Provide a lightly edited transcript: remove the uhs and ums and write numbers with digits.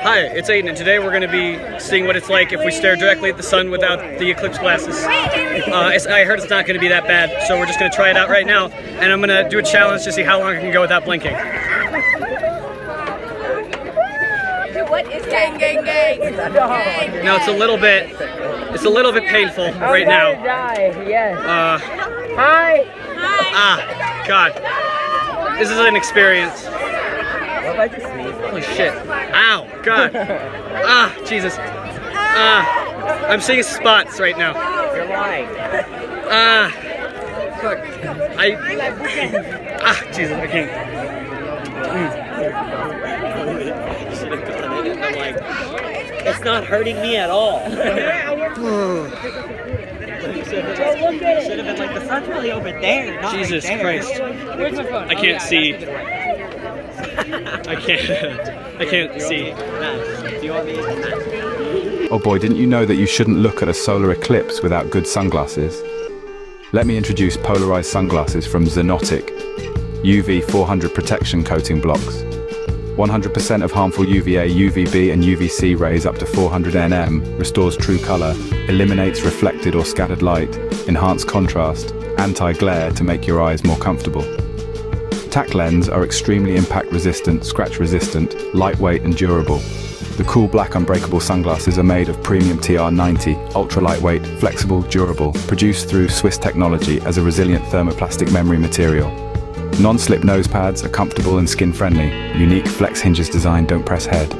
Hi, it's Aiden, and today we're going to be seeing what it's like if we stare directly at the sun without the eclipse glasses. I heard it's not going to be that bad, so we're just going to try it out right now, and I'm going to do a challenge to see how long I can go without blinking. What is gang? No, it's a little bit painful right now. Yes. Hi. God. This is an experience. Holy shit. Ow, God. Jesus. I'm seeing spots right now. You're lying. Fuck. Jesus, I can't. It's not hurting me at all. Should have been like, the sun's really over there, not Jesus right there. Christ. Where's my phone? I can't see. I can't see. Do you want me to? Oh boy, didn't you know that you shouldn't look at a solar eclipse without good sunglasses? Let me introduce polarized sunglasses from ZENOTTIC. UV 400 protection coating blocks. 100% of harmful UVA, UVB and UVC rays up to 400 nm, restores true color, eliminates reflected or scattered light, enhanced contrast, anti-glare to make your eyes more comfortable. Tack lens are extremely impact resistant, scratch resistant, lightweight and durable. The cool black unbreakable sunglasses are made of premium TR90, ultra lightweight, flexible, durable, produced through Swiss technology as a resilient thermoplastic memory material. Non-slip nose pads are comfortable and skin-friendly. Unique flex hinges design don't press head.